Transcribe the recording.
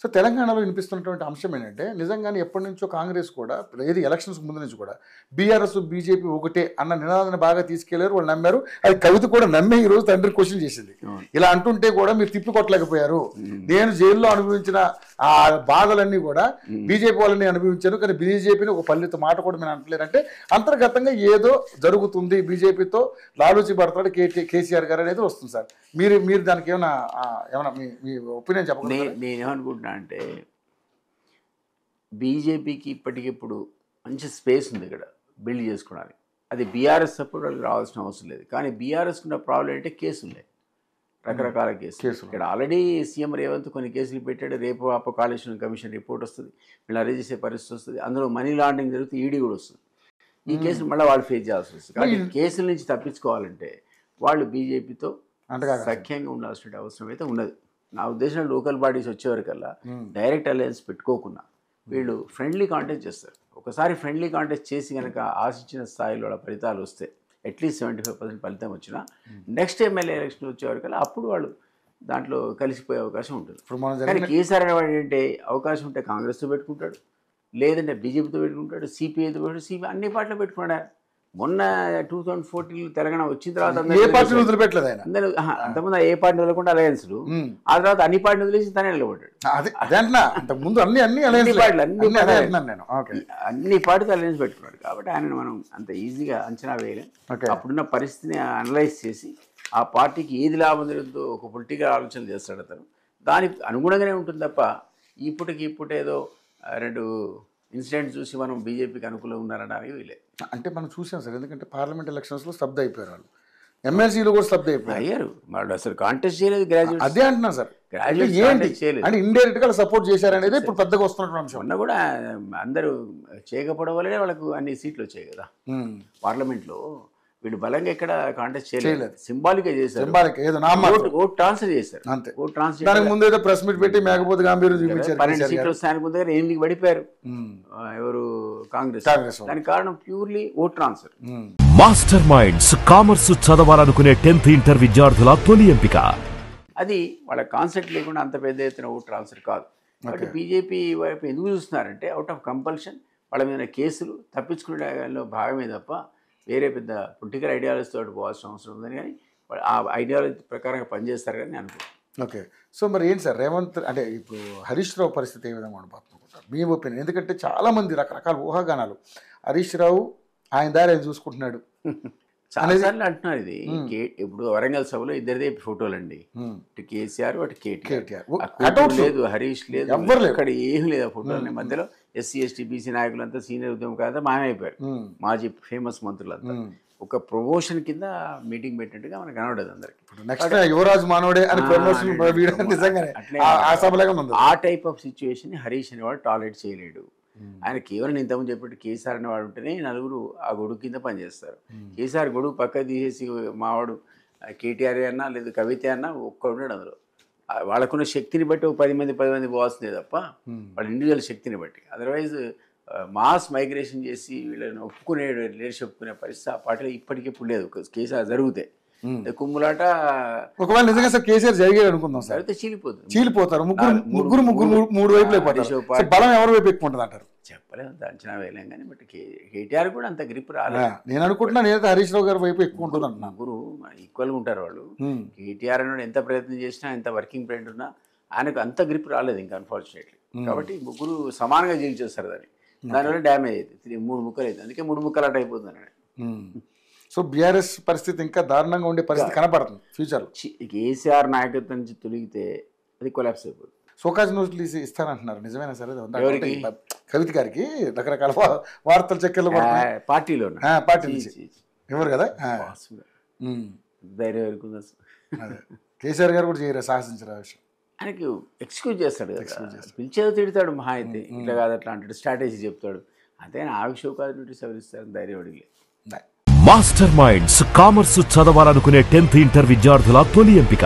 So తెలంగాణలో వినిపిస్తున్నటువంటి అంశం ఏంటంటే నిజంగానే ఎప్పటి నుంచో కాంగ్రెస్ కూడా ఏది ఎలక్షన్స్ ముందు నుంచి కూడా బీఆర్ఎస్ బీజేపీ ఒకటే అన్న నినాదాన్ని బాగా తీసుకెళ్లారు, వాళ్ళు నమ్మారు. అది కవిత కూడా నమ్మే ఈ రోజు తండ్రి క్వశ్చన్ చేసింది. ఇలా అంటుంటే కూడా మీరు తిప్పికొట్టలేకపోయారు, నేను జైల్లో అనుభవించిన ఆ బాధలన్నీ కూడా బీజేపీ వాళ్ళని అనుభవించాను, కానీ బీజేపీని ఒక పల్లెతో మాట కూడా నేను అంటలేరంటే అంతర్గతంగా ఏదో జరుగుతుంది, బీజేపీతో లాలూచి పడతాడు కేసీఆర్ గారు అనేది వస్తుంది సార్. మీరు దానికి ఏమైనా మీ ఒపీనియన్ చెప్పండి. నేనేమనుకుంటున్నా అంటే బీజేపీకి ఇప్పటికిప్పుడు మంచి స్పేస్ ఉంది ఇక్కడ బిల్డ్ చేసుకోవడానికి. అది బీఆర్ఎస్ సపోర్ట్ వాళ్ళకి రావాల్సిన అవసరం లేదు. కానీ బీఆర్ఎస్ ఉన్న ప్రాబ్లం అంటే కేసులు ఉన్నాయి, రకరకాల కేసులు. ఇక్కడ ఆల్రెడీ సీఎం రేవంత్ కొన్ని కేసులు పెట్టాడు. రేపు ఆప కాళేశ్వరం కమిషన్ రిపోర్ట్ వస్తుంది, వీళ్ళు అరెస్ట్ చేసే పరిస్థితి వస్తుంది. అందులో మనీ లాండరింగ్ జరుగుతుంది, ఈడీ కూడా వస్తుంది. ఈ కేసులు మళ్ళీ వాళ్ళు ఫేస్ చేయాల్సి వస్తుంది. కానీ కేసుల నుంచి తప్పించుకోవాలంటే వాళ్ళు బీజేపీతో సఖ్యంగా ఉండాల్సిన అవసరం అయితే ఉన్నది. నా ఉద్దేశంలో లోకల్ బాడీస్ వచ్చేవరకల్లా డైరెక్ట్ అలయన్స్ పెట్టుకోకుండా వీళ్ళు ఫ్రెండ్లీ కాంటెస్ట్ చేస్తారు. ఒకసారి ఫ్రెండ్లీ కాంటెస్ట్ చేసి కనుక ఆశించిన స్థాయిలో ఫలితాలు వస్తే అట్లీస్ట్ 75% ఫలితం వచ్చినా నెక్స్ట్ ఎమ్మెల్యే ఎలక్షన్ వచ్చేవరకల్లా అప్పుడు వాళ్ళు దాంట్లో కలిసిపోయే అవకాశం ఉంటుంది. కానీ కేసీఆర్ అనేవాడు ఏంటంటే అవకాశం ఉంటే కాంగ్రెస్తో పెట్టుకుంటాడు, లేదంటే బీజేపీతో పెట్టుకుంటాడు, సిపిఐతో పెట్టుకుంటాడు, సిపిఐ అన్ని పార్టీలు పెట్టుకున్నాడు. మొన్న 2014 తెలంగాణ వచ్చిన తర్వాత అందరూ అంతకుముందు ఏ పార్టీ వదలకుండా అలయన్స్లు, ఆ తర్వాత అన్ని పార్టీలు వదిలేసి తనే నిలబడ్డాడు. అన్ని పార్టీతో అలయన్స్ పెట్టుకున్నాడు. కాబట్టి ఆయన మనం అంత ఈజీగా అంచనా వేయలేం. అప్పుడున్న పరిస్థితిని అనలైజ్ చేసి ఆ పార్టీకి ఏది లాభం జరుగుతుందో ఒక పొలిటికల్ ఆలోచనలు చేస్తాడు అతను. దానికి అనుగుణంగానే ఉంటుంది తప్ప ఇప్పుడేదో రెండు ఇన్సిడెంట్ చూసి మనం బీజేపీకి అనుకూలంగా ఉన్నారని వీలే. అంటే మనం చూసాం సార్, ఎందుకంటే పార్లమెంట్ ఎలక్షన్స్లో స్తబ్ద్ అయిపోయారు వాళ్ళు, ఎమ్మెల్సీలు కూడా స్తబ్ద్ అయ్యారు. వాళ్ళు అసలు కాంటెస్ట్ చేయలేదు, గ్రాడ్యుయేట్ అదే అంటున్నాను సార్. అంటే ఇండైరెక్ట్ గా సపోర్ట్ చేశారనేది ఇప్పుడు పెద్దగా వస్తున్నటువంటి అంశం. మొన్న కూడా అందరూ చేయకపోవడం వల్లనే వాళ్ళకు అన్ని సీట్లు వచ్చాయి కదా పార్లమెంట్లో. వీళ్ళు బలంగా ఎక్కడ కాంటెస్ట్ చేయలేదు, సింబాలిక్ చేశారు, ఓట్ ట్రాన్స్ఫర్ చేశారు అంతే. ఓట్ ట్రాన్స్ఫర్ దానికి ముందు ఏదో ప్రెస్ మీట్ పెట్టి మేకపోతే గాంభీర్యం చూపించారు. 12 సీట్లు వస్తాయని ముందు 8కి పడిపోయారు ఎవరు కాంగ్రెస్. దానికి కారణం purely vote transfer. Master minds commerce చదవాలనుకునే 10th ఇంటర్ విద్యార్థుల తొలి ఎంపిక. అది వాళ్ళ కాన్సెప్ట్ లేకుండా అంత పెద్ద ఎత్తున ఓట్ ట్రాన్స్ఫర్ కాదు. కాబట్టి బీజేపీ వైపు ఎందుకు చూస్తున్నారంటే అవుట్ ఆఫ్ కంపల్షన్ వాళ్ళ మీద కేసులు తప్పించుకునే భాగమే తప్ప వేరే పెద్ద పొలిటికల్ ఐడియాలజీతో పోవాల్సిన అవసరం ఉందని. కానీ ఆ ఐడియాలజీ ప్రకారంగా పనిచేస్తారు కానీ అనుకుంటున్నాను. ఓకే. సో మరి ఏంటి సార్ రేవంత్ అంటే ఇప్పుడు హరీష్ రావు పరిస్థితి ఏ విధంగా ఉండబోతున్నారు మీ ఒపీనియన్? ఎందుకంటే చాలామంది రకరకాల ఊహాగానాలు, హరీష్ రావు ఆయన దారి ఆయన చూసుకుంటున్నాడు చాలాసార్లు అంటున్నారు. ఇది ఇప్పుడు వరంగల్ సభలో ఇద్దరిదే ఫోటోలు అండి, ఇటు కేసీఆర్ అటు కేటీఆర్ లేదు, హరీష్ లేదు, అక్కడ ఏం లేదు. ఆ ఫోటోలని మధ్యలో ఎస్సీ ఎస్టీ బీసీ నాయకులంతా సీనియర్ ఉద్యమకారులంతా మాయమైపోయారు, మాజీ ఫేమస్ మంత్రులంతా. ఒక ప్రమోషన్ కింద మీటింగ్ పెట్టినట్టుగా మనకు కనబడదు అందరికి. ఆ టైప్ ఆఫ్ సిచ్యువేషన్ హరీష్ అనేవాడు టాలరేట్ చేయలేడు. ఆయన కేవలం ఇంతకుముందు చెప్పినట్టు కేసీఆర్ అనేవాడు ఉంటేనే నలుగురు ఆ గొడుగు కింద పనిచేస్తారు. కేసీఆర్ గొడుగు పక్కకు తీసేసి మావాడు కేటీఆర్ అన్నా లేదు కవిత అన్నా ఒక్క ఉన్నాడు అందులో. వాళ్ళకున్న శక్తిని బట్టి ఒక 10 మంది పోవాల్సిందే తప్ప వాళ్ళ ఇండివిజువల్ శక్తిని బట్టి. అదర్వైజ్ మాస్ మైగ్రేషన్ చేసి వీళ్ళని ఒప్పుకునే లీడర్షిప్ ఒప్పుకునే పరిస్థితి ఆ పార్టీలో ఇప్పటికీ ఇప్పుడు లేదు. కేసీఆర్ జరుగుతాయి కుమ్ములాట. ఒకవేళ నిజంగా సార్ కేసీఆర్ జరిగేది అనుకుందాం సార్, అయితే చీలిపోతారు ముగ్గురు మూడు వైపులు. బలం ఎవరి వైపు ఎక్కువ ఉంటుంది అంటారు? చెప్పలేము, అంచనా వేయలేం. కానీ బట్ కేటీఆర్ కూడా అంత గ్రిప్ రాలేదు. నేను అనుకుంటున్నా నేనైతే హరీష్ రావు గారి వైపు ఎక్కువ ఉంటుంది అంటున్నా. ముగ్గురు ఈక్వల్గా ఉంటారు వాళ్ళు. కేటీఆర్ అన్నాడు ఎంత ప్రయత్నం చేసినా ఎంత వర్కింగ్ ప్రెసిడెంట్ ఉన్నా ఆయనకు అంత గ్రిప్ రాలేదు ఇంకా అన్ఫార్చునేట్లీ. కాబట్టి ముగ్గురు సమానంగా జీల్ చేస్తారు దాన్ని. దానివల్ల డ్యామేజ్ అవుతుంది, 3 ముక్కలు అవుతుంది. అందుకే 3 ముక్కలు అటు అయిపోతుంది. సో బీఆర్ఎస్ పరిస్థితి ఇంకా దారుణంగా ఉండే పరిస్థితి కనపడుతుంది ఫ్యూచర్లో. కేసీఆర్ నాయకత్వం నుంచి తొలగితే అది కొలాప్స్ అయిపోతుంది. సోకాజ్ నోట్లు ఇస్తానంటున్నారు, నిజమేనా సరే? కవిత గారికి రకరకాల వార్తలు చక్కెర్లు పార్టీలో పార్టీ నుంచి ఎవరు కదా ధైర్యం వరకు కేసీఆర్ గారు కూడా చేయరా సాహసించరా విషయం. ఆయనకి ఎక్స్క్యూజ్ చేస్తాడు కదా, పిలిచేదో తిడతాడు మహా అయితే, ఇట్లా కాదు అట్లా అంటాడు, స్ట్రాటజీ చెప్తాడు. అంతే ఆ సోకాజ్ నోటీస్ ఎవరిస్తారు ధైర్యం అడిగి. మాస్టర్ మైండ్స్ కామర్స్ చదవాలనుకునే 10th ఇంటర్ విద్యార్థుల తొలి ఎంపిక.